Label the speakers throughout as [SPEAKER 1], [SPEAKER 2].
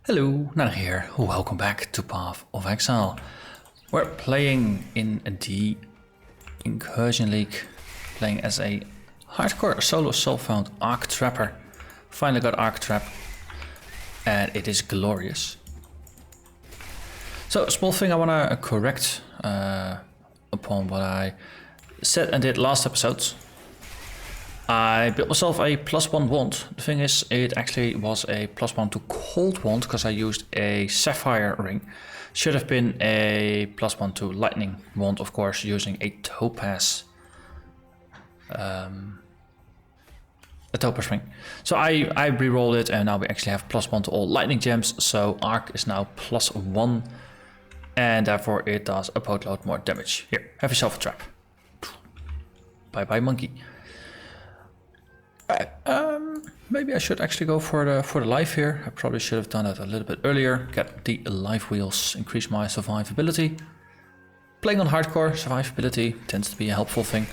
[SPEAKER 1] Hello, Narnach here. Welcome back to Path of Exile. We're playing in the Incursion League, playing as a hardcore solo soul-found Arc Trapper. Finally got Arc Trap, and it is glorious. So, a small thing I want to correct upon what I said and did last episode. I built myself a +1 wand. The thing is, it actually was a +1 to cold wand because I used a sapphire ring. Should have been a +1 to lightning wand, of course, using a topaz. A topaz ring. So I re-rolled it, and now we actually have +1 to all lightning gems. So Arc is now +1, and therefore it does a boatload more damage. Here, have yourself a trap. Bye bye, monkey. Maybe I should actually go for the life here. I probably should have done it a little bit earlier. Get the life wheels, increase my survivability. Playing on hardcore, survivability tends to be a helpful thing.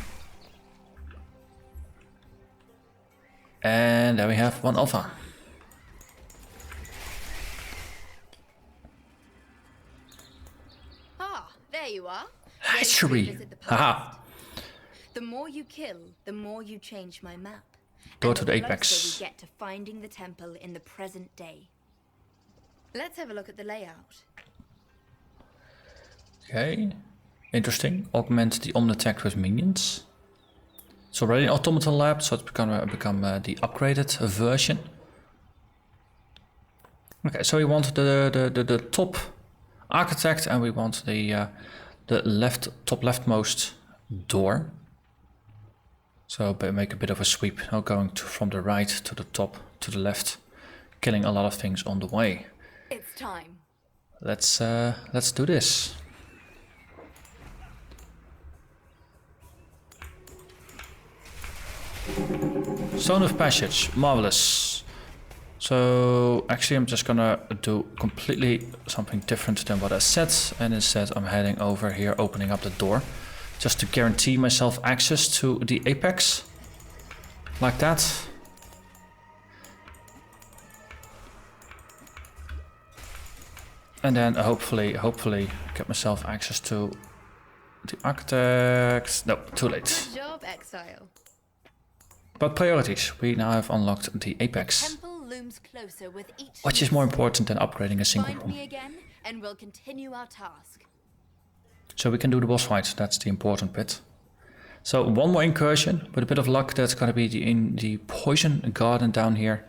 [SPEAKER 1] And there we have one alpha.
[SPEAKER 2] Ah, there you are.
[SPEAKER 1] Hatchery! Haha!
[SPEAKER 2] The more you kill, the more you change my map.
[SPEAKER 1] Go
[SPEAKER 2] and
[SPEAKER 1] to the
[SPEAKER 2] closer
[SPEAKER 1] apex.
[SPEAKER 2] we get to finding the temple in the present day. Let's have a look at the layout.
[SPEAKER 1] Okay, interesting. Augment the Omni attack with minions. It's already an automaton lab, so it's become the upgraded version. Okay, so we want the top architect, and we want the top leftmost door. So make a bit of a sweep, going from the right to the top to the left, killing a lot of things on the way.
[SPEAKER 2] It's time.
[SPEAKER 1] Let's do this. Stone of Passage, marvelous. So actually I'm just gonna do completely something different than what I said, and instead I'm heading over here, opening up the door, just to guarantee myself access to the apex, like that. And then hopefully get myself access to the architect. No, too late.
[SPEAKER 2] Good job, Exile.
[SPEAKER 1] But priorities, we now have unlocked the apex,
[SPEAKER 2] Temple looms closer with each
[SPEAKER 1] which is more important than upgrading a single
[SPEAKER 2] Find
[SPEAKER 1] room.
[SPEAKER 2] me again, and we'll continue our task.
[SPEAKER 1] So we can do the boss fight, that's the important bit. So one more incursion, with a bit of luck that's going to be in the poison garden down here.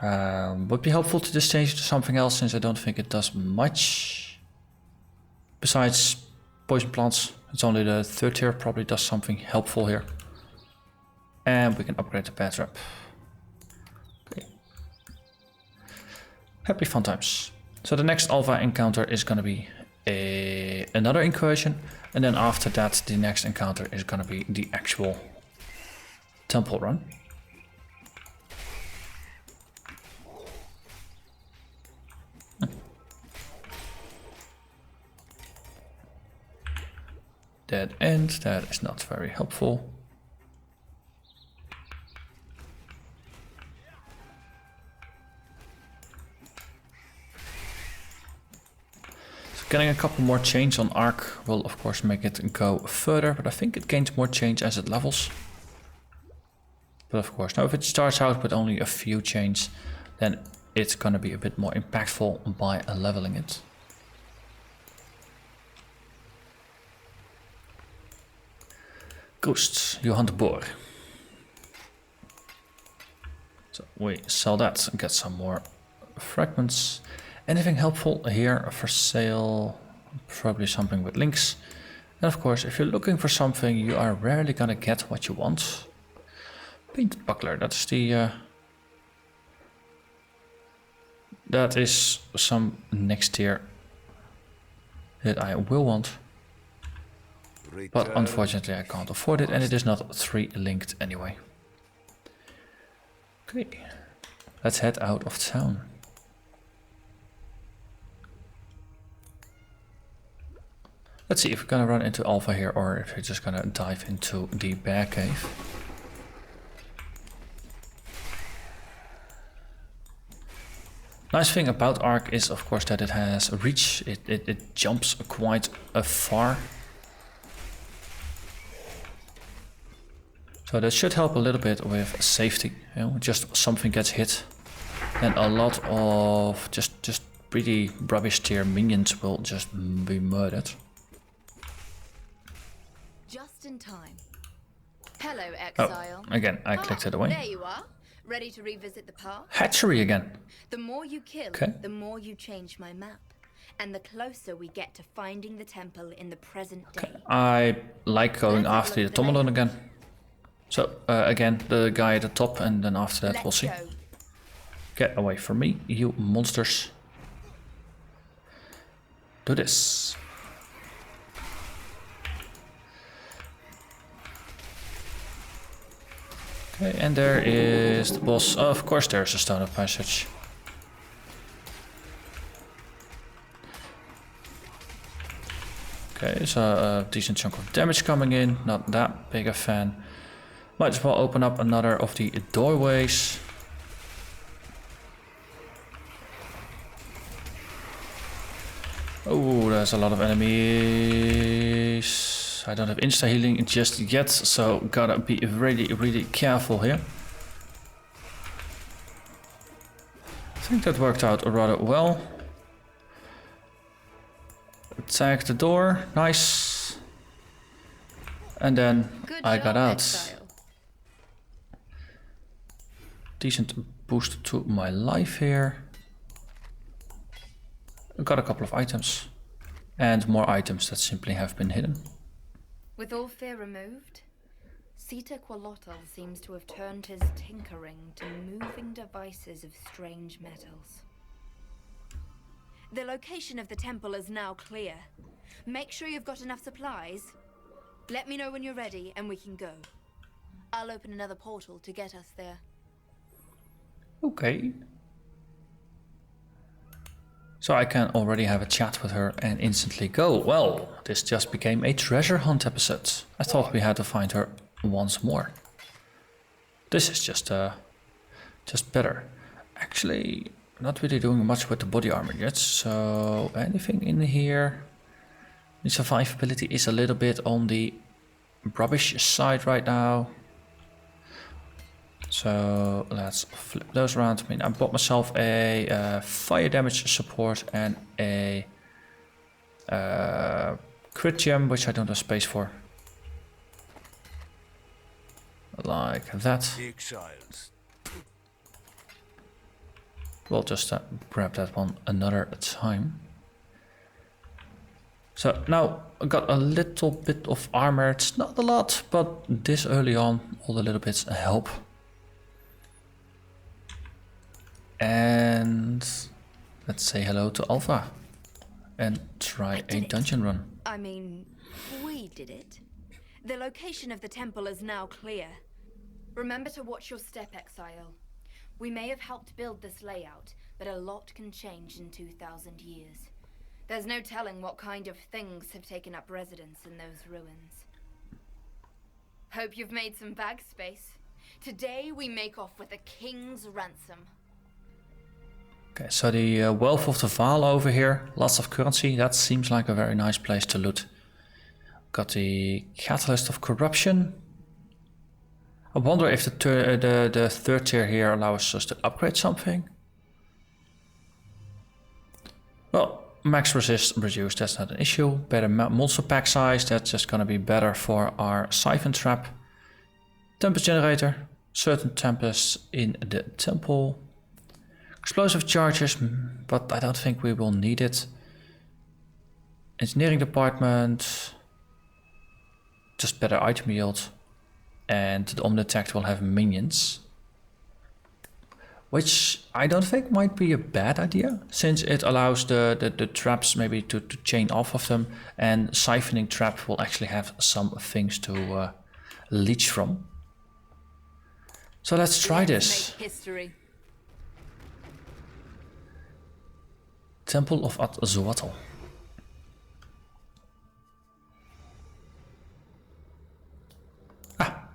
[SPEAKER 1] Would be helpful to just change to something else, since I don't think it does much. Besides poison plants, it's only the third tier, probably does something helpful here. And we can upgrade the bad trap. Okay. Happy fun times. So the next alpha encounter is going to be another incursion, and then after that the next encounter is going to be the actual temple run. Dead end, that is not very helpful. Getting a couple more chains on Arc will of course make it go further, but I think it gains more chains as it levels. But of course, now if it starts out with only a few chains, then it's gonna be a bit more impactful by leveling it. Ghosts, you hunt boar. So we sell that and get some more fragments. Anything helpful here for sale? Probably something with links. And of course, if you're looking for something, you are rarely gonna get what you want. Painted buckler, that's the that is some next tier that I will want. But unfortunately I can't afford it, and it is not 3 linked anyway. Okay, let's head out of town. Let's see if we're gonna run into alpha here, or if we're just gonna dive into the bear cave. Nice thing about Arc is of course that it has a reach. It jumps quite far. So that should help a little bit with safety. You know, just something gets hit, and a lot of just pretty rubbish tier minions will just be murdered.
[SPEAKER 2] Just in time. Hello, Exile.
[SPEAKER 1] Oh, again, I clicked it away.
[SPEAKER 2] There you are. Ready to revisit the past?
[SPEAKER 1] Hatchery again.
[SPEAKER 2] The more you kill,
[SPEAKER 1] Okay.
[SPEAKER 2] the more you change my map. And the closer we get to finding the temple in the present day.
[SPEAKER 1] I like going after the Tomalon again. So, again, the guy at the top, and then after that we'll see.
[SPEAKER 2] Go.
[SPEAKER 1] Get away from me, you monsters. Do this. Okay, and there is the boss. Oh, of course there's a stone of passage. Okay, so a decent chunk of damage coming in. Not that big a fan. Might as well open up another of the doorways. Oh, there's a lot of enemies. I don't have insta healing just yet, so gotta be really careful here. I think that worked out rather well. Attack the door, nice. And then I got out.
[SPEAKER 2] Exile.
[SPEAKER 1] Decent boost to my life here. I got a couple of items. And more items that simply have been hidden.
[SPEAKER 2] With all fear removed, Atzoatl seems to have turned his tinkering to moving devices of strange metals. The location of the temple is now clear. Make sure you've got enough supplies. Let me know when you're ready and we can go. I'll open another portal to get us there.
[SPEAKER 1] Okay. So I can already have a chat with her and instantly go. Well, this just became a treasure hunt episode. I thought we had to find her once more. This is just better. Actually, not really doing much with the body armor yet. So anything in here? The survivability is a little bit on the rubbish side right now. So let's flip those around. I mean, I bought myself a fire damage support and a crit gem, which I don't have space for. Like that. We'll just grab that one another time. So now I got a little bit of armor. It's not a lot, but this early on, all the little bits help. And let's say hello to Alpha and try a dungeon run.
[SPEAKER 2] I mean, we did it. The location of the temple is now clear. Remember to watch your step, Exile. We may have helped build this layout, but a lot can change in 2,000 years. There's no telling what kind of things have taken up residence in those ruins. Hope you've made some bag space. Today we make off with a king's ransom.
[SPEAKER 1] Okay, so the wealth of the Vaal over here, lots of currency, that seems like a very nice place to loot. Got the Catalyst of Corruption. I wonder if the third tier here allows us to upgrade something. Well, max resist reduced, that's not an issue. Better monster pack size, that's just gonna be better for our Siphon Trap. Tempest Generator, certain tempests in the temple. Explosive charges, but I don't think we will need it. Engineering department, just better item yield. And the Omnitect will have minions. Which I don't think might be a bad idea, since it allows the traps maybe to chain off of them. And Siphoning Trap will actually have some things to leech from. So let's try this.
[SPEAKER 2] Make history.
[SPEAKER 1] Temple of Atzoatl.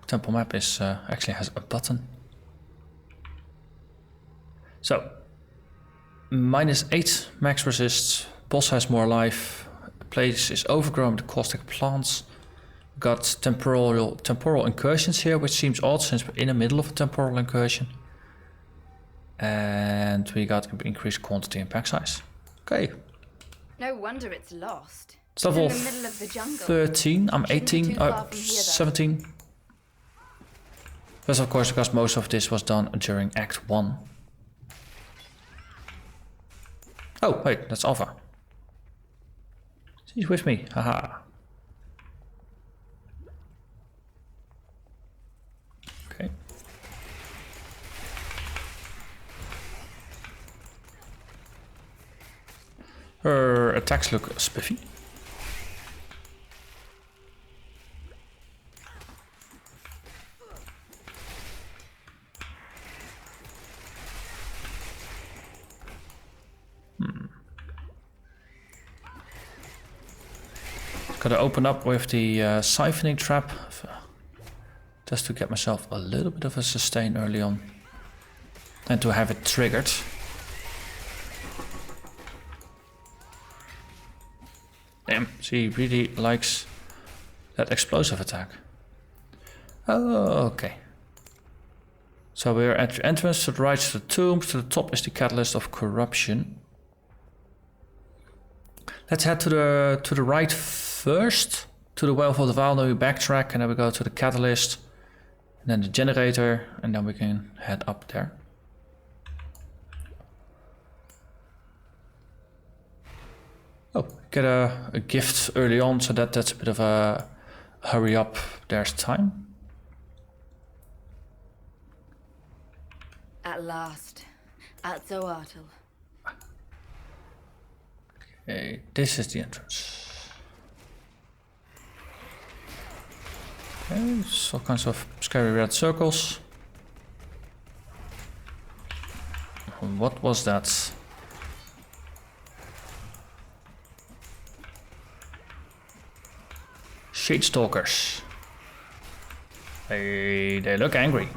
[SPEAKER 1] Temple map is actually has a button. So -8 max resist. Boss has more life. The place is overgrown with caustic plants. Got temporal incursions here, which seems odd since we're in the middle of a temporal incursion. And we got increased quantity and pack size. Okay.
[SPEAKER 2] No wonder it's lost.
[SPEAKER 1] It's level
[SPEAKER 2] in the middle of the jungle.
[SPEAKER 1] 13. I'm
[SPEAKER 2] Shouldn't be
[SPEAKER 1] 18.
[SPEAKER 2] too far from here, though.
[SPEAKER 1] 17. That's of course because most of this was done during Act 1. Oh, wait, that's Alpha. He's with me. Haha. Okay. Her attacks look spiffy. Gotta open up with the siphoning trap just to get myself a little bit of a sustain early on and to have it triggered. Damn, she really likes that explosive attack. Oh, okay. So we're at the entrance, to the right is the tombs, to the top is the catalyst of corruption. Let's head to the right first, to the well for the Vaal, then we backtrack and then we go to the catalyst and then the generator and then we can head up there. Oh, get a gift early on, so that's a bit of a hurry up, there's time.
[SPEAKER 2] At last, Atzoatl.
[SPEAKER 1] Okay, this is the entrance. Okay, so all kinds of scary red circles. What was that? Shade stalkers. They look angry.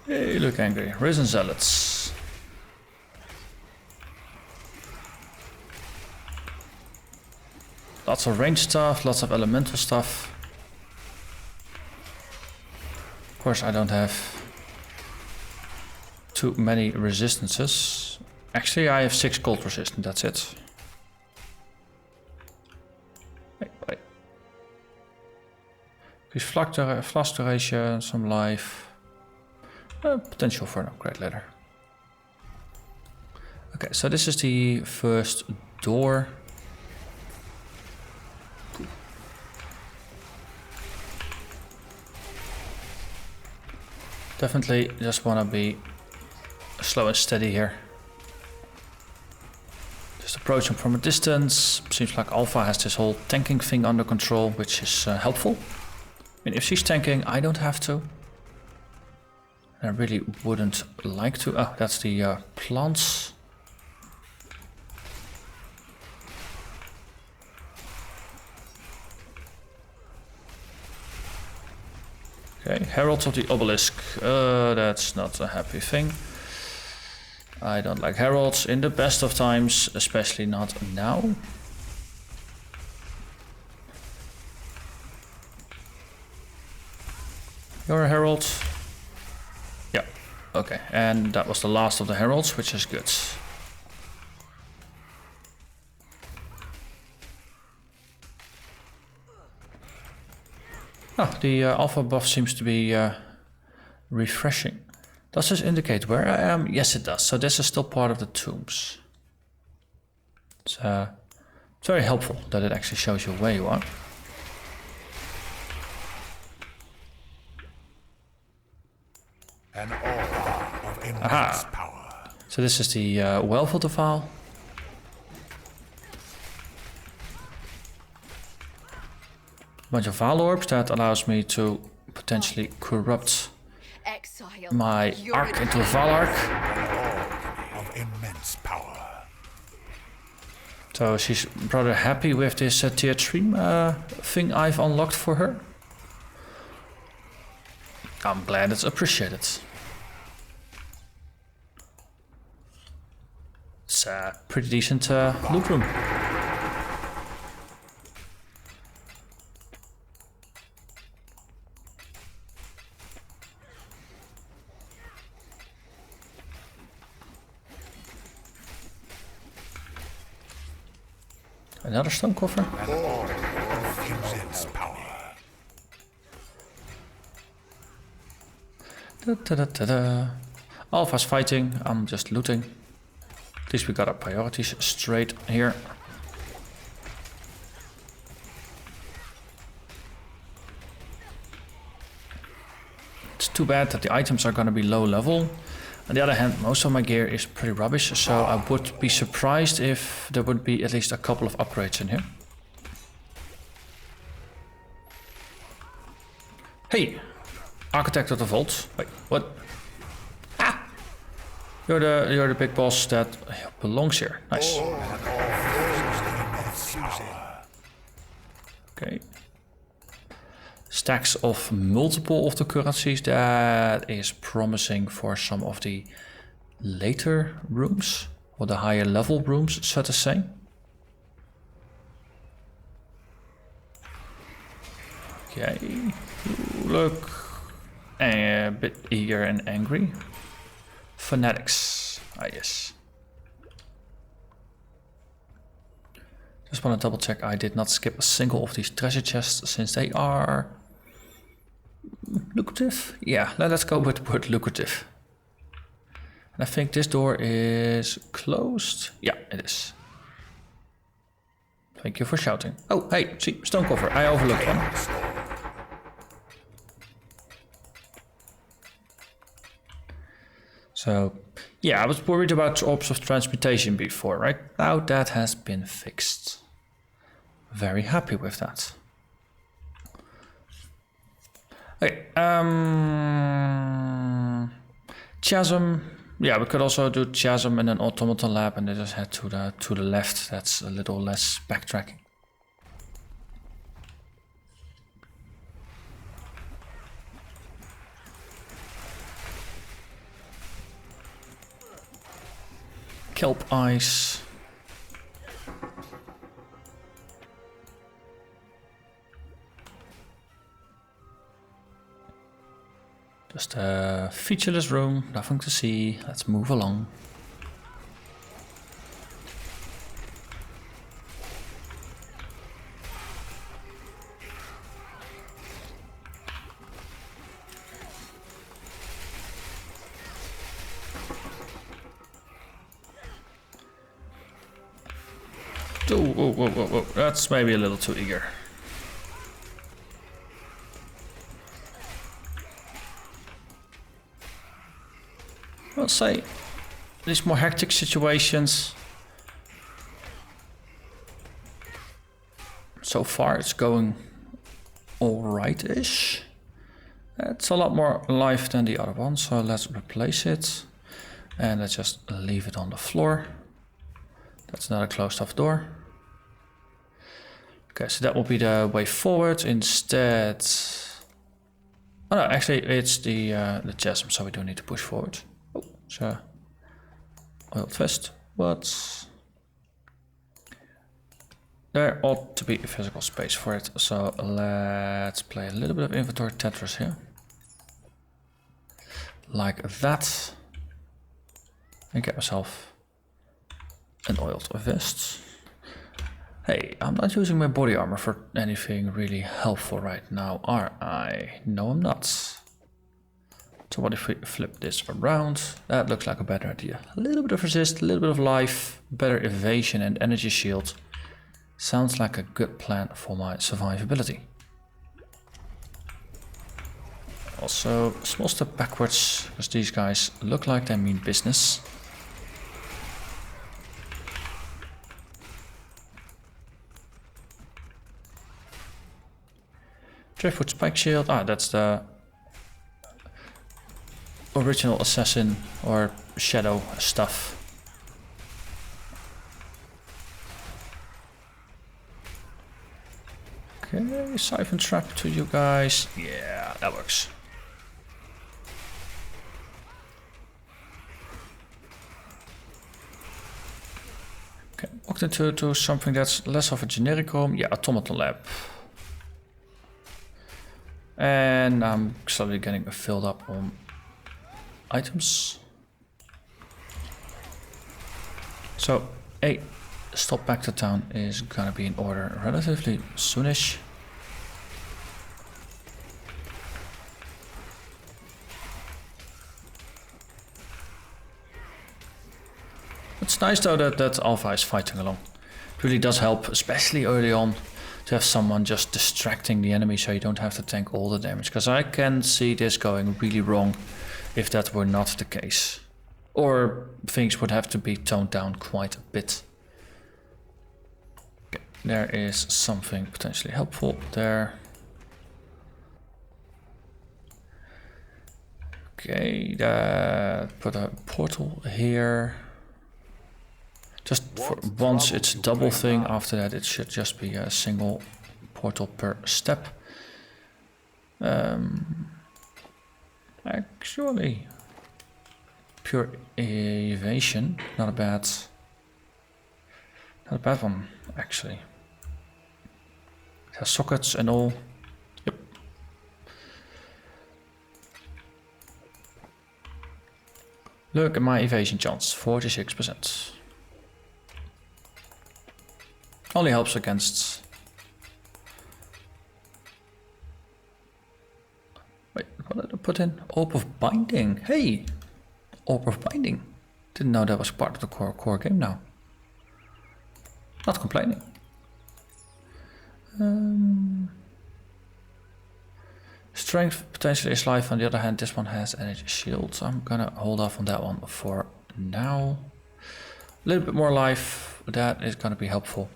[SPEAKER 1] They look angry. Risen zealots. Lots of range stuff, lots of elemental stuff. Of course, I don't have too many resistances. Actually, I have 6 cold resistance, that's it. Wait. Increase flash duration, some life. Potential for an upgrade later. Okay, so this is the first door. Definitely just want to be slow and steady here. Just approach him from a distance. Seems like Alpha has this whole tanking thing under control, which is helpful. I mean, if she's tanking, I don't have to. I really wouldn't like to. Oh, that's the plants. Okay, Heralds of the Obelisk. That's not a happy thing. I don't like heralds in the best of times, especially not now. You're a herald. Yeah, okay, and that was the last of the heralds, which is good. Ah, the alpha buff seems to be refreshing. Does this indicate where I am? Yes, it does. So this is still part of the tombs. It's very helpful that it actually shows you where you are.
[SPEAKER 3] An aura of immense power.
[SPEAKER 1] So this is the well for the Vaal. Bunch of Vaal orbs that allows me to potentially corrupt
[SPEAKER 2] Exile.
[SPEAKER 1] my Arc into a Vaal Arc.
[SPEAKER 3] Of immense power.
[SPEAKER 1] So she's rather happy with this tier 3 thing I've unlocked for her. I'm glad it's appreciated. It's a pretty decent loot room. Another stone coffer.
[SPEAKER 3] And all of immense power.
[SPEAKER 1] Alpha's fighting, I'm just looting. At least we got our priorities straight here. It's too bad that the items are gonna be low level. On the other hand, most of my gear is pretty rubbish, so I would be surprised if there would be at least a couple of upgrades in here. Hey! Architect of the Vault. Wait, what? Ah! You're the big boss that belongs here. Nice. Okay. Stacks of multiple of the currencies. That is promising for some of the later rooms, or the higher level rooms, so to say. Okay. Ooh, look. A bit eager and angry. Fanatics. Ah, yes. Just want to double check I did not skip a single of these treasure chests, since they are lucrative. Yeah, let's go with the word lucrative. And I think this door is closed. Yeah, it is. Thank you for shouting. Oh, hey, see, stone cover. I overlooked one. So, yeah, I was worried about orbs of transmutation before, right? Now that has been fixed. Very happy with that. Okay, Chasm. Yeah, we could also do Chasm in an automaton lab and then just head to the left. That's a little less backtracking. Kelp ice. Just a featureless room, nothing to see. Let's move along. Whoa. That's maybe a little too eager. I'll say these more hectic situations. So far it's going alright-ish. It's a lot more life than the other one, so let's replace it. And let's just leave it on the floor. That's not a closed off door. Okay, so that will be the way forward. Instead, oh no, actually it's the chasm, so we don't need to push forward. Oh, so oil fist. What? There ought to be a physical space for it. So let's play a little bit of inventory Tetris here, like that, and get myself an oiled vest. Hey, I'm not using my body armor for anything really helpful right now, are I? No, I'm not. So what if we flip this around? That looks like a better idea. A little bit of resist, a little bit of life, better evasion and energy shield. Sounds like a good plan for my survivability. Also, small step backwards, because these guys look like they mean business. Driftwood spike shield. Ah, that's the original assassin or shadow stuff. Okay, siphon trap to you guys. Yeah, that works. walked into something that's less of a generic room. Yeah, automaton lab. And I'm slowly getting filled up on items. So a stop back to town is gonna be in order relatively soonish. It's nice though that Alpha is fighting along. It really does help, especially early on, to have someone just distracting the enemy so you don't have to tank all the damage. Because I can see this going really wrong if that were not the case. Or things would have to be toned down quite a bit. Okay, there is something potentially helpful there. Okay, put a portal here. Just for once it's a double thing, after that it should just be a single portal per step. Actually, pure evasion, not a bad one actually. It has sockets and all. Yep. Look at my evasion chance, 46%. Only helps against... Wait, what did I put in? Orb of Binding. Hey! Orb of Binding. Didn't know that was part of the core game now. Not complaining. Strength potentially is life. On the other hand, this one has energy shield. So I'm gonna hold off on that one for now. A little bit more life. That is gonna be helpful.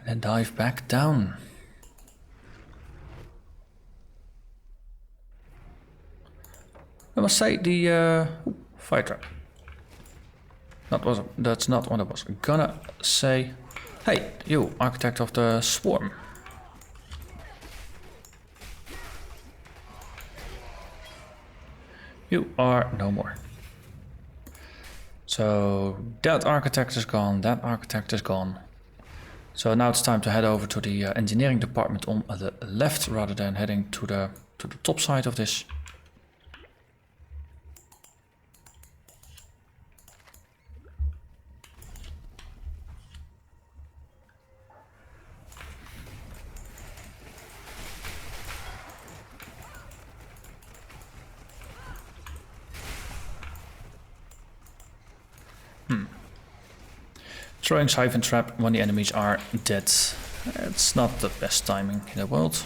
[SPEAKER 1] And dive back down. I must say the fire trap. That's not what I was gonna say. Hey, you, architect of the swarm. You are no more. So that architect is gone, that architect is gone. So now it's time to head over to the engineering department on the left rather than heading to the top side of this. Throwing Siphon Trap when the enemies are dead. It's not the best timing in the world.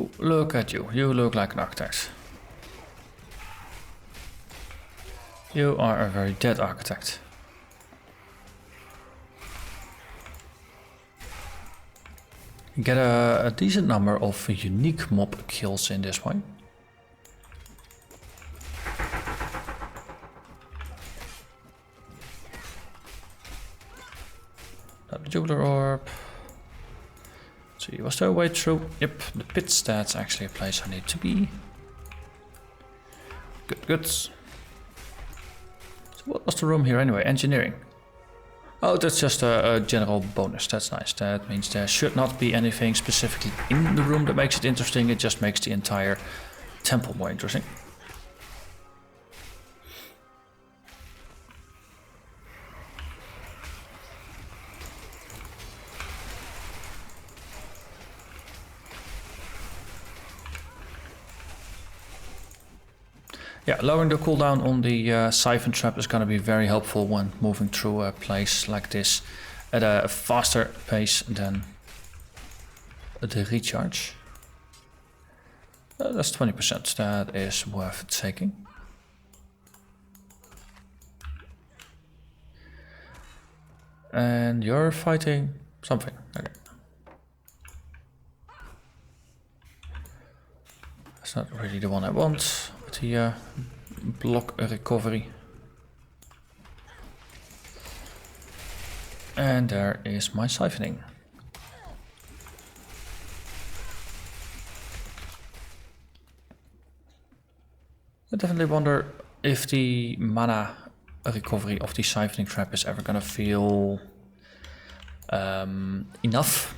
[SPEAKER 1] Ooh, look at you. You look like an architect. You are a very dead architect. You get a decent number of unique mob kills in this one. Jubilar Orb. So was there a way through? Yep, the pits, that's actually a place I need to be. Good. So what was the room here anyway? Engineering. Oh, that's just a general bonus. That's nice. That means there should not be anything specifically in the room that makes it interesting. It just makes the entire temple more interesting. Yeah, lowering the cooldown on the Siphon Trap is going to be very helpful when moving through a place like this at a faster pace than the recharge. That's 20%, that is worth taking. And you're fighting something, okay. That's not really the one I want. The block recovery. And there is my siphoning. definitely wonder if the mana recovery of the siphoning trap is ever gonna feel enough.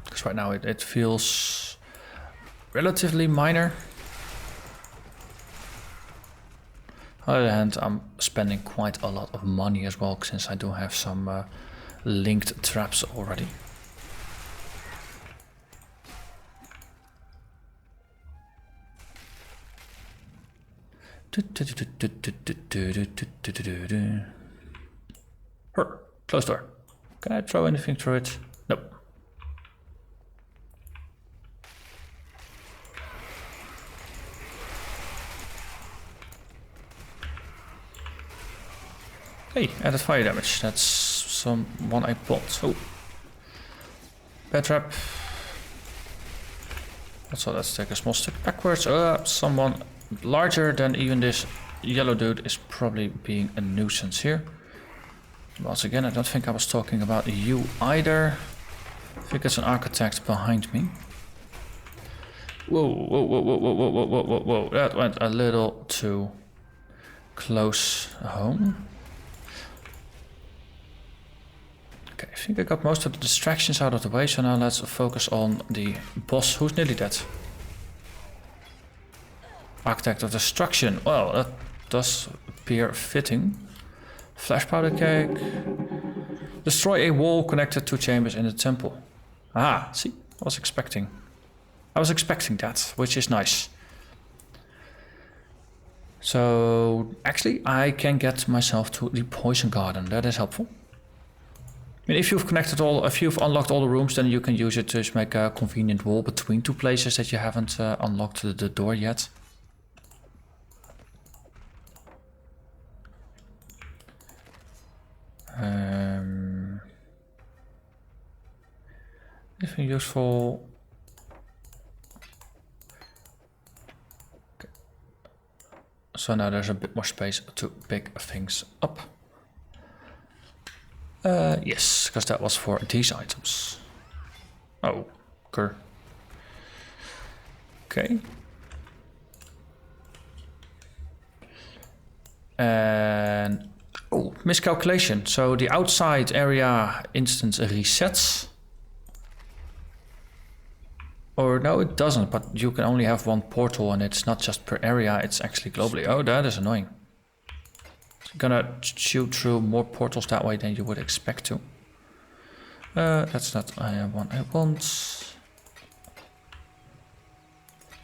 [SPEAKER 1] Because right now it feels relatively minor. On the other hand, I'm spending quite a lot of money as well, since I do have some linked traps already. Closed door. Can I throw anything through it? Nope. Hey, added fire damage. That's someone I bought. Oh. Bad trap. Also, let's take a small step backwards. Someone larger than even this yellow dude is probably being a nuisance here. Once again, I don't think I was talking about you either. I think it's an architect behind me. Whoa, whoa, whoa, whoa, whoa, whoa, whoa, whoa, whoa. That went a little too close home. Okay, I think I got most of the distractions out of the way, so now let's focus on the boss who's nearly dead. Architect of Destruction. Well, that does appear fitting. Flash powder cake. Destroy a wall connected to chambers in the temple. Ah, see, I was expecting that, which is nice. So actually, I can get myself to the poison garden. That is helpful. I mean, if you've unlocked all the rooms, then you can use it to make a convenient wall between two places that you haven't unlocked the door yet. Anything useful? Okay. So now there's a bit more space to pick things up. Yes, because that was for these items. Oh, okay. Okay. And oh, miscalculation. So the outside area instance resets. Or no, it doesn't, but you can only have one portal and it's not just per area, it's actually globally. Oh, that is annoying. It's gonna shoot through more portals that way than you would expect to. That's not one I want.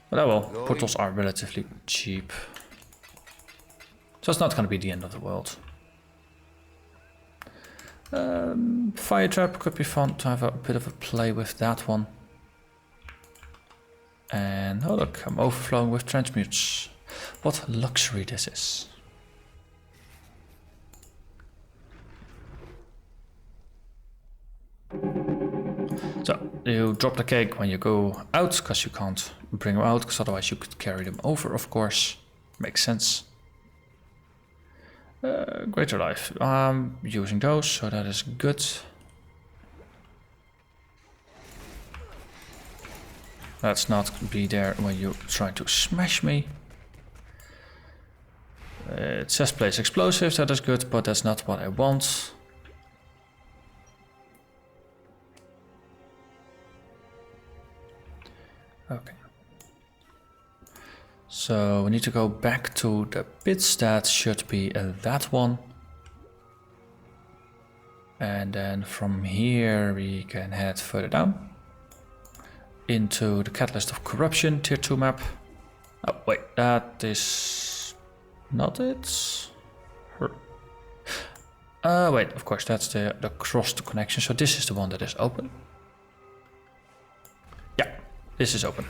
[SPEAKER 1] But oh well, portals are relatively cheap. So it's not gonna be the end of the world. Fire trap could be fun to have a bit of a play with that one. And oh look, I'm overflowing with transmutes. What luxury this is. So you drop the cake when you go out, because you can't bring them out, because otherwise you could carry them over, of course. Makes sense. Greater life. I'm using those, so that is good. Let's not be there when you try to smash me. It says place explosives, that is good, but that's not what I want. Okay. So we need to go back to the pits. That should be that one. And then from here we can head further down. Into the Catalyst of Corruption tier 2 map. Oh wait, that is not it. Wait, of course that's the crossed connection. So this is the one that is open. Yeah, this is open.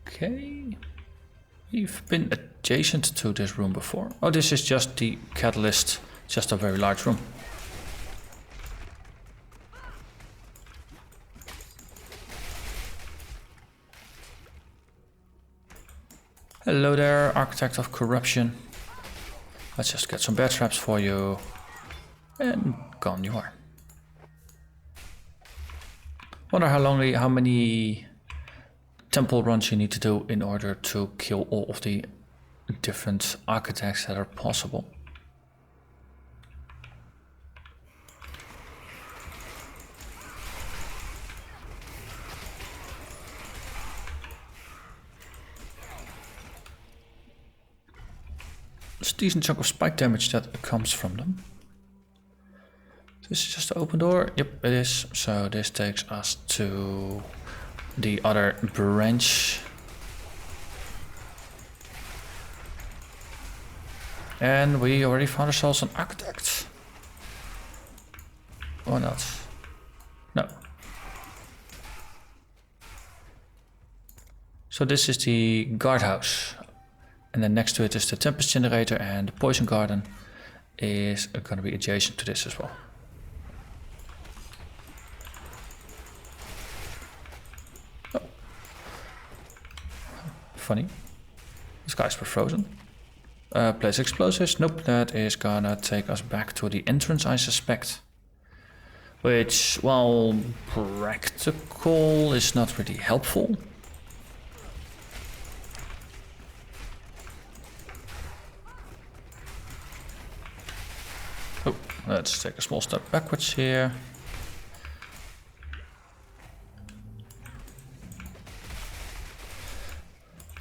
[SPEAKER 1] Okay, we've been adjacent to this room before. Oh, this is just the catalyst, just a very large room. Hello there, Architect of Corruption. Let's just get some bear traps for you. And gone you are. Wonder how many temple runs you need to do in order to kill all of the different architects that are possible. There's a decent chunk of spike damage that comes from them. This is just the open door. Yep, it is. So this takes us to the other branch. And we already found ourselves an architect. Or not? No. So this is the guardhouse. And then next to it is the Tempest Generator, and the Poison Garden is going to be adjacent to this as well. Oh. Funny. These guys were frozen. Place explosives. Nope, that is gonna take us back to the entrance, I suspect. Which, while practical, is not really helpful. Oh, let's take a small step backwards here.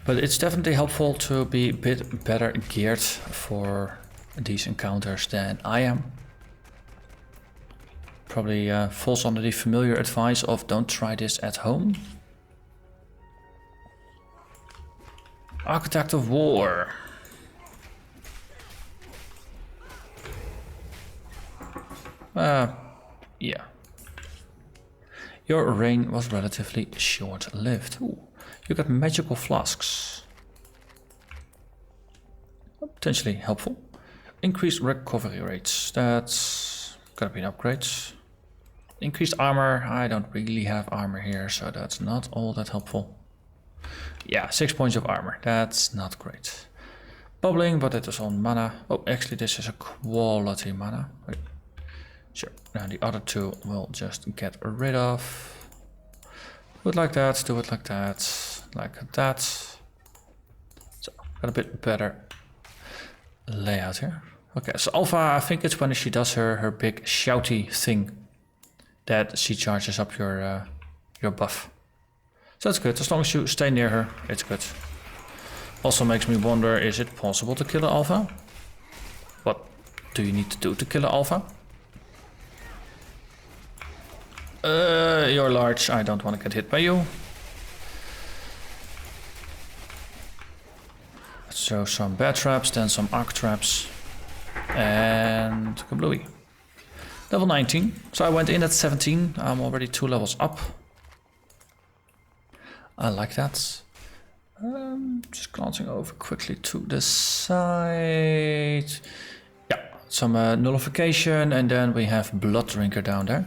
[SPEAKER 1] But it's definitely helpful to be a bit better geared for these encounters than I am. Probably falls under the familiar advice of don't try this at home. Architect of War. Yeah. Your reign was relatively short-lived. Ooh. You got magical flasks. Potentially helpful. Increased recovery rates. That's gotta be an upgrade. Increased armor. I don't really have armor here, so that's not all that helpful. Yeah, 6 points of armor. That's not great. Bubbling, but it is on mana. Oh, actually this is a quality mana. Wait. Sure. Now the other two we'll just get rid of. Do it like that, do it like that, like that. So, got a bit better layout here. Okay, so Alpha, I think it's when she does her big shouty thing that she charges up your buff. So that's good, as long as you stay near her, it's good. Also makes me wonder, is it possible to kill an Alpha? What do you need to do to kill an Alpha? You're large, I don't want to get hit by you. Let's throw some bear traps, then some arc traps. And kablooey. Level 19. So I went in at 17, I'm already 2 levels up. I like that. Just glancing over quickly to the side. Yeah, some nullification, and then we have Blood Drinker down there.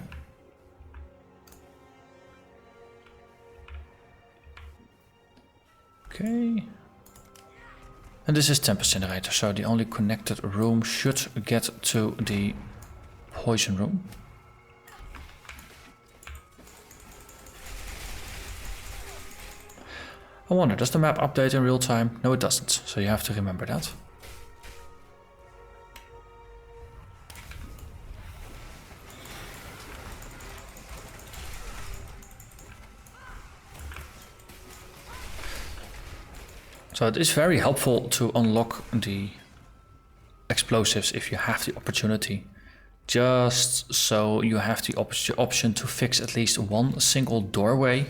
[SPEAKER 1] Okay. And this is Tempest Generator, so the only connected room should get to the poison room. I wonder, does the map update in real time? No, it doesn't, so you have to remember that. So it is very helpful to unlock the explosives if you have the opportunity. Just so you have the option to fix at least one single doorway.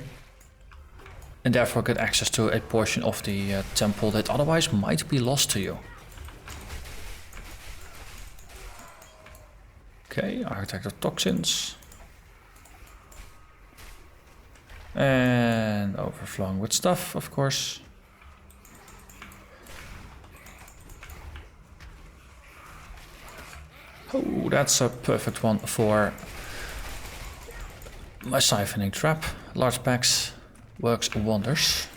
[SPEAKER 1] And therefore get access to a portion of the temple that otherwise might be lost to you. Okay, Architect of Toxins. And overflowing with stuff, of course. Oh, that's a perfect one for my siphoning trap. Large packs works wonders.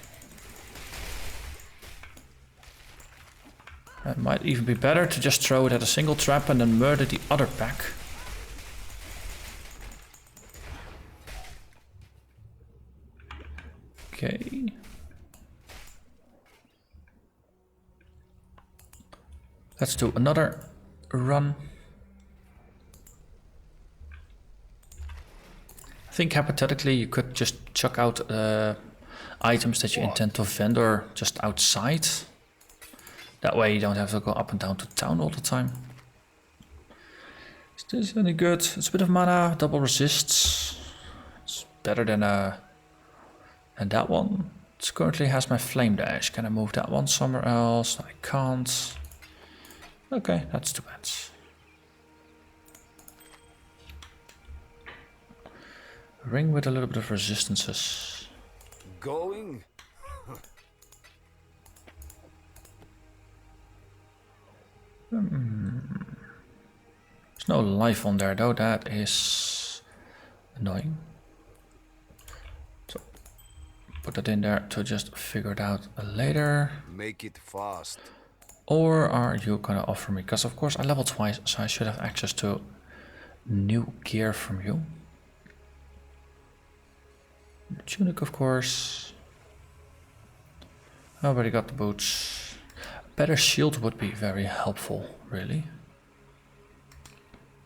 [SPEAKER 1] It might even be better to just throw it at a single trap and then murder the other pack. Okay. Let's do another run. I think hypothetically you could just chuck out items that you intend to vendor just outside. That way you don't have to go up and down to town all the time. Is this any good? It's a bit of mana, double resists. It's better than that one. It currently has my flame dash. Can I move that one somewhere else? I can't. Okay, that's too bad. Ring with a little bit of resistances.
[SPEAKER 3] Going?
[SPEAKER 1] There's no life on there though, that is annoying. So put that in there to just figure it out later.
[SPEAKER 3] Make it fast.
[SPEAKER 1] Or are you gonna offer me? Because of course I leveled twice, so I should have access to new gear from you. The tunic, of course. I already got the boots. A better shield would be very helpful, really.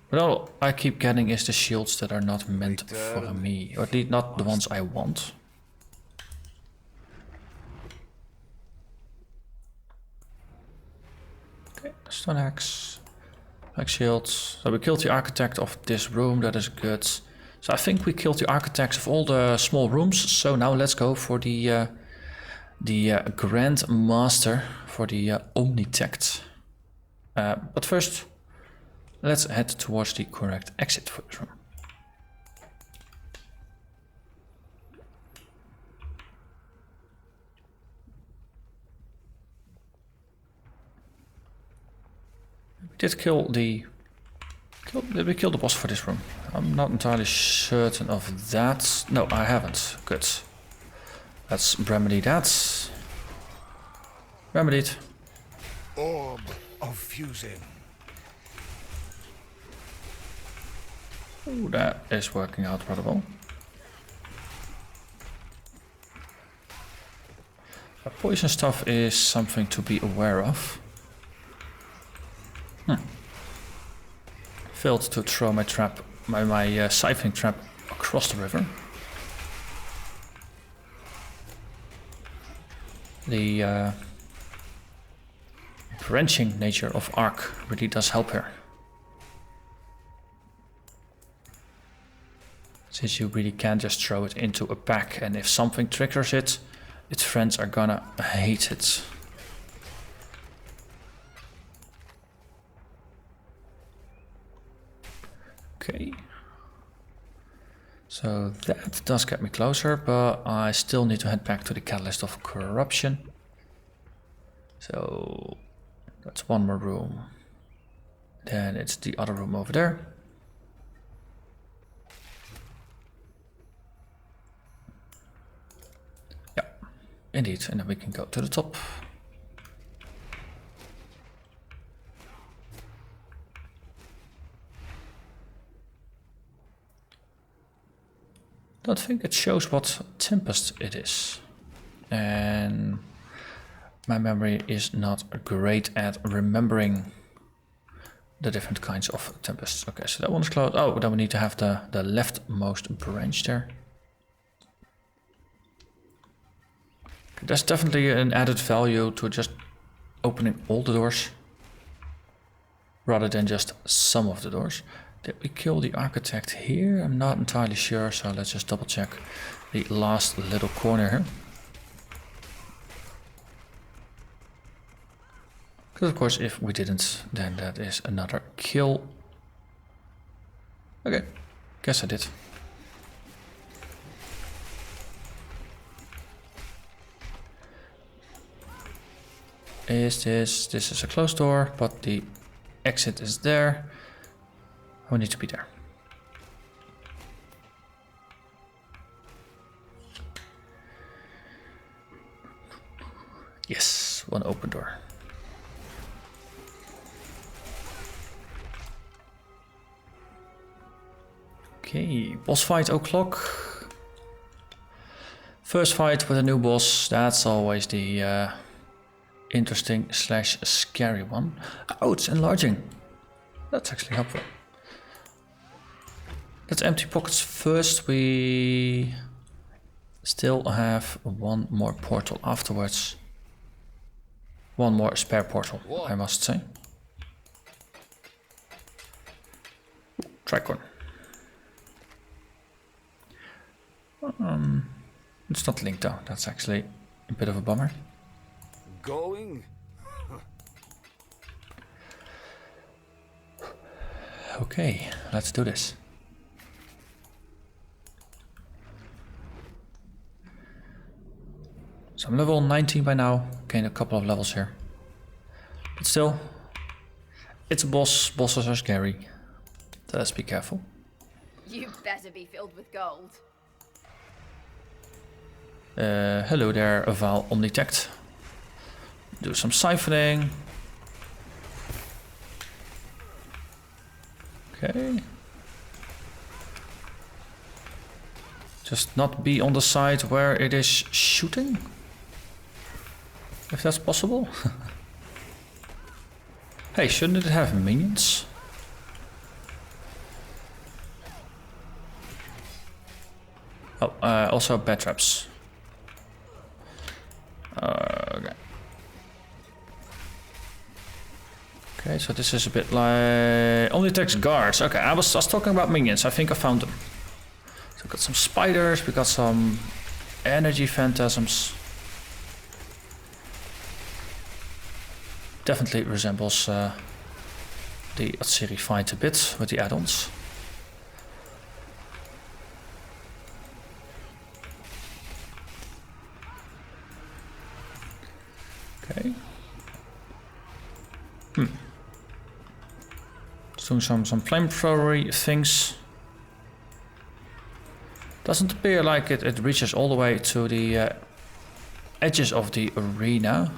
[SPEAKER 1] But all I keep getting is the shields that are not meant for me, or at least not the ones I want. Okay, stun axe, like shields. So we killed the architect of this room, that is good. So I think we killed the architects of all the small rooms. So now let's go for the Grand Master, for the Omnitect. But first, let's head towards the correct exit for this room. We did kill the... Did we kill the boss for this room? I'm not entirely certain of that. No, I haven't. Good. Let's remedy that. Remedied.
[SPEAKER 3] Orb of fusing.
[SPEAKER 1] Ooh, that is working out rather well. Poison stuff is something to be aware of. Failed to throw my trap, my siphoning trap across the river. The branching nature of Arc really does help here. Since you really can't just throw it into a pack, and if something triggers it, its friends are gonna hate it. Okay. So that does get me closer, but I still need to head back to the Catalyst of Corruption. So that's one more room. Then it's the other room over there. Yeah, indeed, and then we can go to the top. Don't think it shows what Tempest it is. And my memory is not great at remembering the different kinds of Tempests. Okay, so that one's closed. Oh, then we need to have the leftmost branch there. There's definitely an added value to just opening all the doors rather than just some of the doors. Did we kill the architect here? I'm not entirely sure, so let's just double check the last little corner here. Because of course if we didn't, then that is another kill. Okay, guess I did. This is a closed door, but the exit is there. We need to be there. Yes, one open door. Okay, boss fight o'clock. First fight with a new boss, that's always the interesting slash scary one. Oh, it's enlarging. That's actually helpful. Let's empty pockets first. We still have one more portal afterwards. One more spare portal, I must say. Tricorn. It's not linked though, that's actually a bit of a bummer.
[SPEAKER 3] Going?
[SPEAKER 1] Okay, let's do this. So I'm level 19 by now, gained a couple of levels here. But still, it's a boss, bosses are scary. So let's be careful.
[SPEAKER 2] You better be filled with gold.
[SPEAKER 1] Hello there, Vaal Omnitect. Do some siphoning. Okay. Just not be on the side where it is shooting. If that's possible. Hey, shouldn't it have minions? Oh, also bat traps. Okay. Okay, so this is a bit like only attacks guards. Okay, I was talking about minions. I think I found them. So we got some spiders. We got some energy phantasms. Definitely resembles the Atzoatl fight a bit with the add-ons. Okay. Doing some flamethrowery things. Doesn't appear like it reaches all the way to the edges of the arena.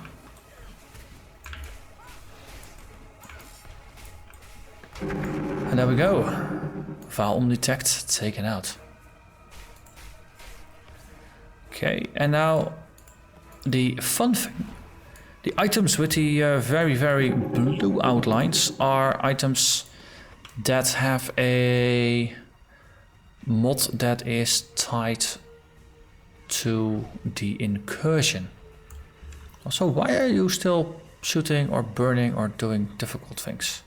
[SPEAKER 1] And there we go. Vaal Omnitect taken out. Okay, and now the fun thing. The items with the very, very blue outlines are items that have a mod that is tied to the Incursion. Also, why are you still shooting or burning or doing difficult things?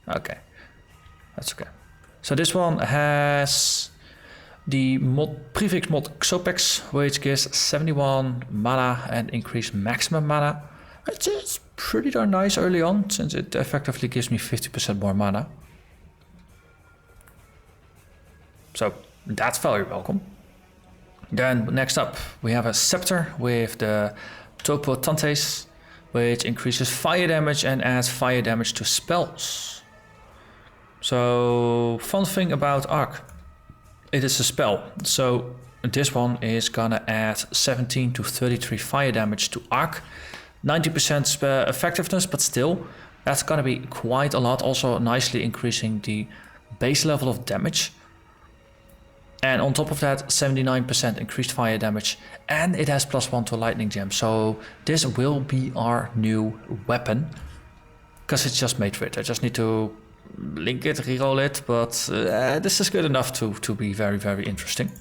[SPEAKER 1] Okay, that's okay. So this one has the mod prefix mod Xopex, which gives 71 mana and increased maximum mana. It's pretty darn nice early on, since it effectively gives me 50% more mana. So that's very welcome. Then next up we have a scepter with the Topo Tantes, which increases fire damage and adds fire damage to spells. So fun thing about Arc, it is a spell. So this one is gonna add 17 to 33 fire damage to Arc. 90% effectiveness, but still, that's gonna be quite a lot. Also nicely increasing the base level of damage. And on top of that, 79% increased fire damage. And it has +1 to lightning gem. So this will be our new weapon. Because it's just made for it. I just need to link it, reroll it. But this is good enough to be very, very interesting.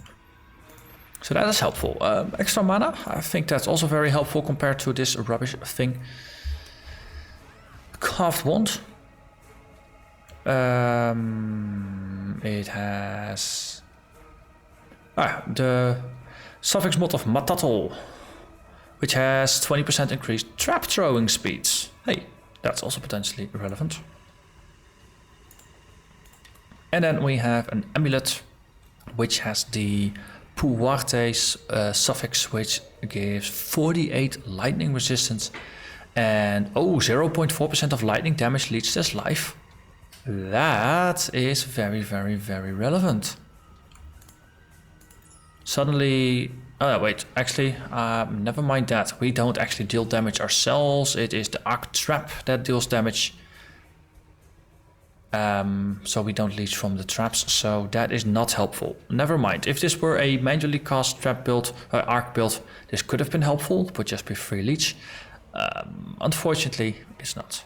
[SPEAKER 1] So that is helpful. Extra mana, I think that's also very helpful compared to this rubbish thing. Carved wand. It has the suffix mod of Atzoatl, which has 20% increased trap throwing speeds. Hey, that's also potentially relevant. And then we have an amulet, which has the Puarte's suffix, which gives 48 lightning resistance and 0.4% of lightning damage leads this life. That is very, very, very relevant. Suddenly, oh wait, actually, never mind that. We don't actually deal damage ourselves. It is the Arc Trap that deals damage. so we don't leech from the traps, so that is not helpful. Never mind, if this were a manually cast trap build, arc build, this could have been helpful, would just be free leech. Unfortunately, it's not.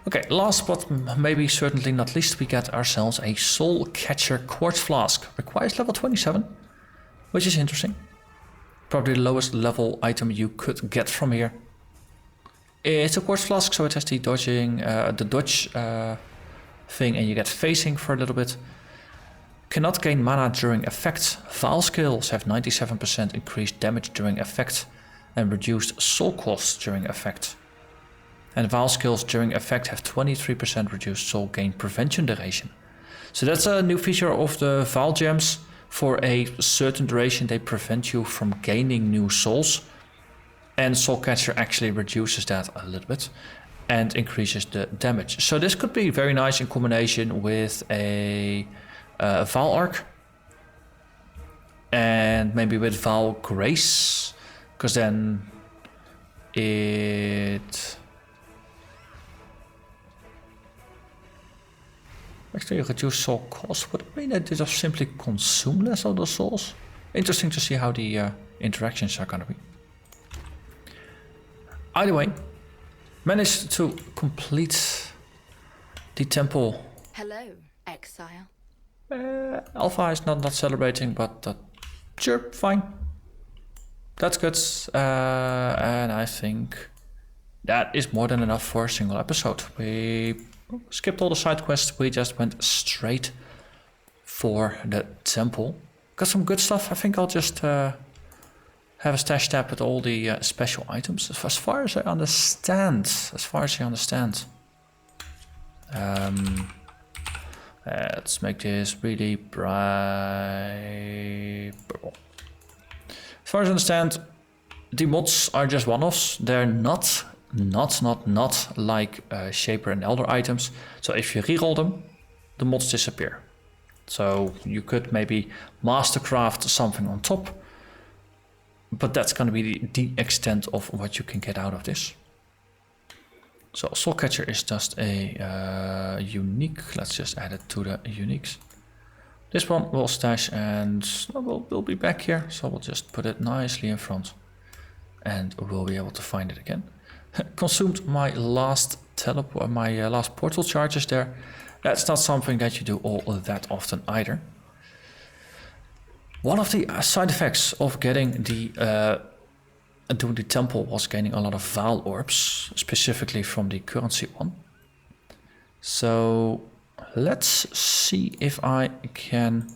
[SPEAKER 1] Okay, last but maybe certainly not least, we get ourselves a Soul Catcher Quartz Flask. Requires level 27, which is interesting. Probably the lowest level item you could get from here. It's a Quartz Flask, so it has the dodging, dodge thing, and you get phasing for a little bit. Cannot gain mana during effect. Vaal skills have 97% increased damage during effect and reduced soul cost during effect. And Vaal skills during effect have 23% reduced soul gain prevention duration. So that's a new feature of the Vaal gems. For a certain duration they prevent you from gaining new souls. And Soul Catcher actually reduces that a little bit and increases the damage. So this could be very nice in combination with a Vaal Arc. And maybe with Vaal Grace. Because then it... Actually, reduce soul cost. Would it mean that it just simply consume less of the souls? Interesting to see how the interactions are gonna be. Either way, managed to complete the temple.
[SPEAKER 2] Hello, Exile.
[SPEAKER 1] Alpha is not celebrating, but sure, fine. That's good. And I think that is more than enough for a single episode. We skipped all the side quests, we just went straight for the temple. Got some good stuff. I think I'll just have a stash tab with all the special items. As far as I understand. Let's make this really bright purple. As far as I understand, the mods are just one-offs. They're not like Shaper and Elder items. So if you reroll them, the mods disappear. So you could maybe mastercraft something on top, but that's going to be the extent of what you can get out of this. So Soul Catcher is just a unique. Let's just add it to the uniques. This one will stash and we'll be back here. So we'll just put it nicely in front and we'll be able to find it again. Consumed my last last portal charges there. That's not something that you do all that often either. One of the side effects of getting doing the temple was gaining a lot of Vaal orbs, specifically from the currency one. So let's see if I can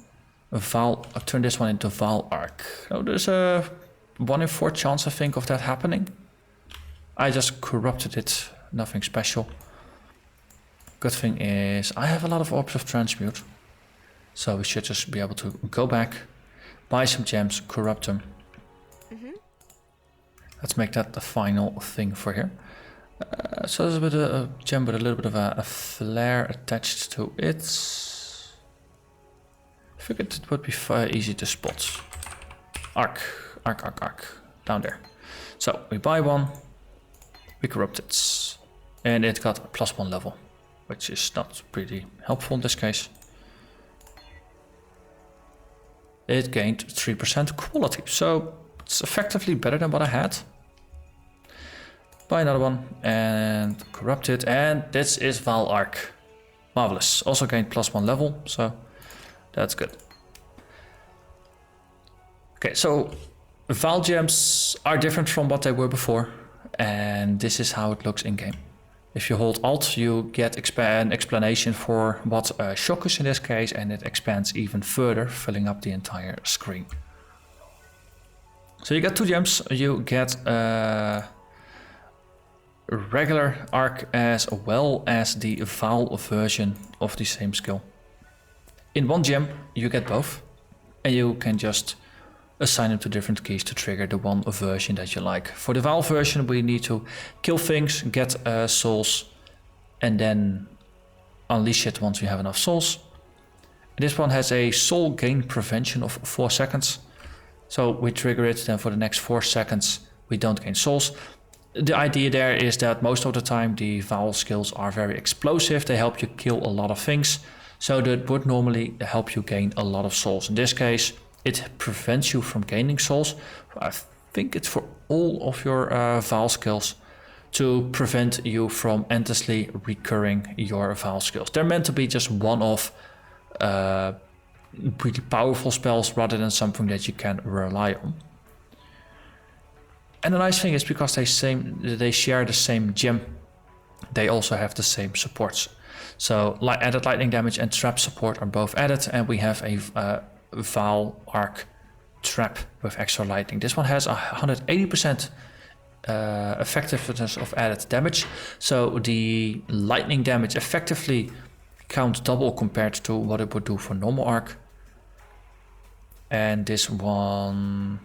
[SPEAKER 1] turn this one into Vaal Arc. Oh, there's a 1 in 4 chance, I think, of that happening. I just corrupted it, nothing special. Good thing is I have a lot of orbs of transmute, so we should just be able to go back, buy some gems, corrupt them. Let's make that the final thing for here. So there's a bit of a gem with a little bit of a flare attached to it. I figured it would be easy to spot. Arc, down there. So we buy one, we corrupt it, and it got a +1 level, which is not pretty helpful in this case. It gained 3% quality, so it's effectively better than what I had. Buy another one and corrupt it, and this is Vaal Arc. Marvelous. Also gained +1 level, so that's good. Okay, so Vaal gems are different from what they were before, and this is how it looks in game. If you hold Alt, you get an explanation for what shock is in this case, and it expands even further, filling up the entire screen. So you get 2 gems. You get regular Arc as well as the Vaal version of the same skill. In 1 gem, you get both, and you can just assign them to different keys to trigger the one version that you like. For the Vaal version, we need to kill things, get souls, and then unleash it once we have enough souls. And this one has a soul gain prevention of 4 seconds. So we trigger it, then for the next 4 seconds we don't gain souls. the idea there is that most of the time the Vaal skills are very explosive. They help you kill a lot of things. So that would normally help you gain a lot of souls. In this case, it prevents you from gaining souls. I think it's for all of your Vaal skills to prevent you from endlessly recurring your Vaal skills. They're meant to be just one-off really powerful spells rather than something that you can rely on. And the nice thing is because they share the same gem, they also have the same supports. So added lightning damage and trap support are both added, and we have a Vaal Arc trap with extra lightning. This one has 180% effectiveness of added damage, so the lightning damage effectively counts double compared to what it would do for normal arc. And this one,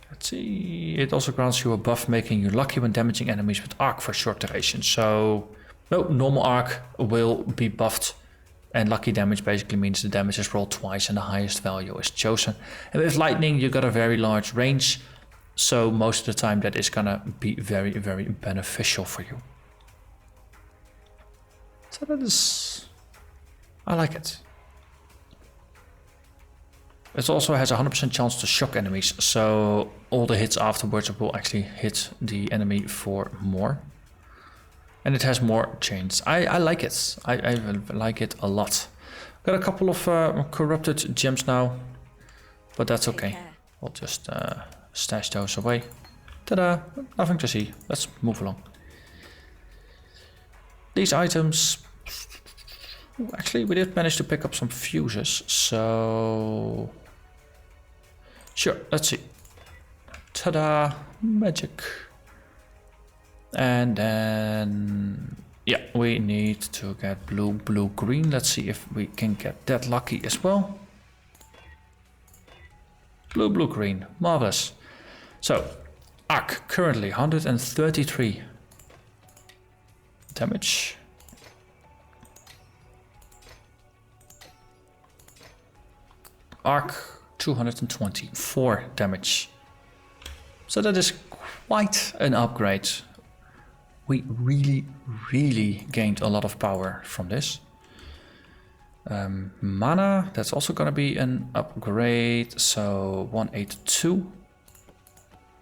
[SPEAKER 1] let's see, it also grants you a buff making you lucky when damaging enemies with arc for short duration. So no, normal arc will be buffed, and lucky damage basically means the damage is rolled twice and the highest value is chosen. And with lightning you got a very large range, so most of the time that is gonna be very, very beneficial for you. So that is, I like it. It also has a 100% chance to shock enemies, so all the hits afterwards will actually hit the enemy for more. And it has more chains. I like it. I like it a lot. Got a couple of corrupted gems now, but that's okay. We'll just stash those away. Ta-da! Nothing to see. Let's move along. These items... Ooh, actually, we did manage to pick up some fuses, so... Sure, let's see. Ta-da! Magic. And then... yeah, we need to get blue, blue, green. Let's see if we can get that lucky as well. Blue, blue, green. Marvelous. So, Arc, currently 133 damage. Arc, 224 damage. So that is quite an upgrade. We really, really gained a lot of power from this. Mana, that's also going to be an upgrade. So 182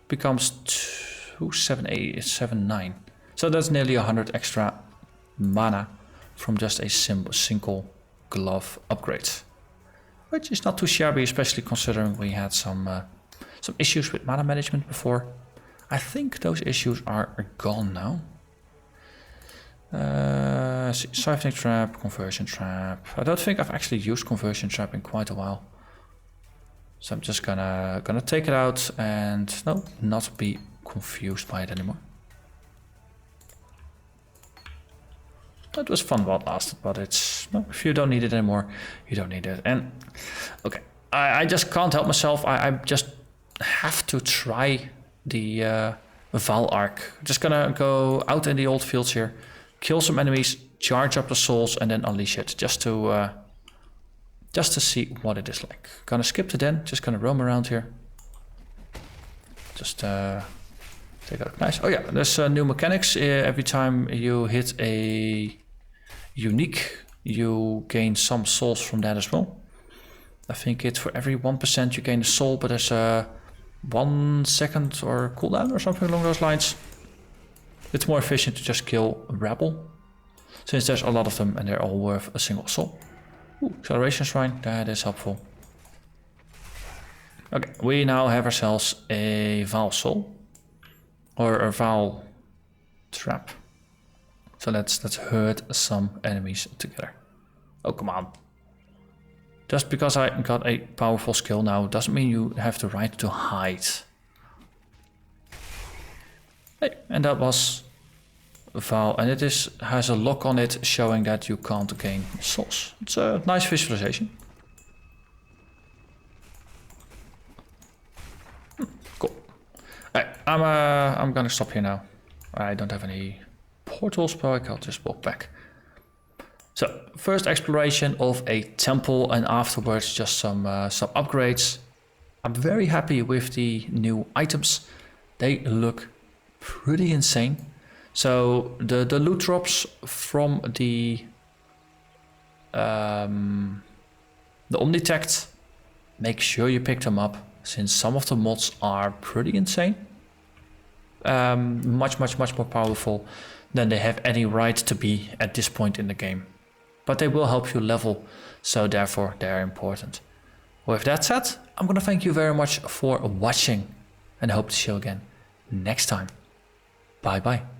[SPEAKER 1] becomes 27879. So that's nearly 100 extra mana from just a single glove upgrade, which is not too shabby, especially considering we had some issues with mana management before. I think those issues are gone now. Siphoning trap, conversion trap. I don't think I've actually used conversion trap in quite a while, so I'm just gonna take it out and not be confused by it anymore. It was fun while it lasted, but it's if you don't need it anymore, you don't need it. And okay, I just can't help myself. I just have to try the Vaal Arc. Just gonna go out in the old fields here, kill some enemies, charge up the souls, and then unleash it just to see what it is like. Gonna skip the den, just gonna roam around here. Just take out nice. Oh yeah, there's new mechanics. Every time you hit a unique, you gain some souls from that as well. I think it's for every 1% you gain a soul, but there's a 1 second or cooldown or something along those lines. It's more efficient to just kill a rebel, since there's a lot of them and they're all worth a single soul. Ooh, acceleration shrine, that is helpful. Okay, we now have ourselves a Vaal soul, or a Vaal trap. So let's hurt some enemies together. Oh, come on. Just because I got a powerful skill now doesn't mean you have the right to hide. Hey, and that was Vaal, and it has a lock on it showing that you can't gain souls. It's a nice visualization. Cool. Hey, I'm gonna stop here now. I don't have any portals, but I'll just walk back. So first exploration of a temple and afterwards just some upgrades. I'm very happy with the new items. They look pretty insane. So the loot drops from the Omnitect, make sure you pick them up since some of the mods are pretty insane. Much more powerful than they have any right to be at this point in the game. But they will help you level, so therefore they are important. With that said, I'm gonna thank you very much for watching and hope to see you again next time. Bye bye.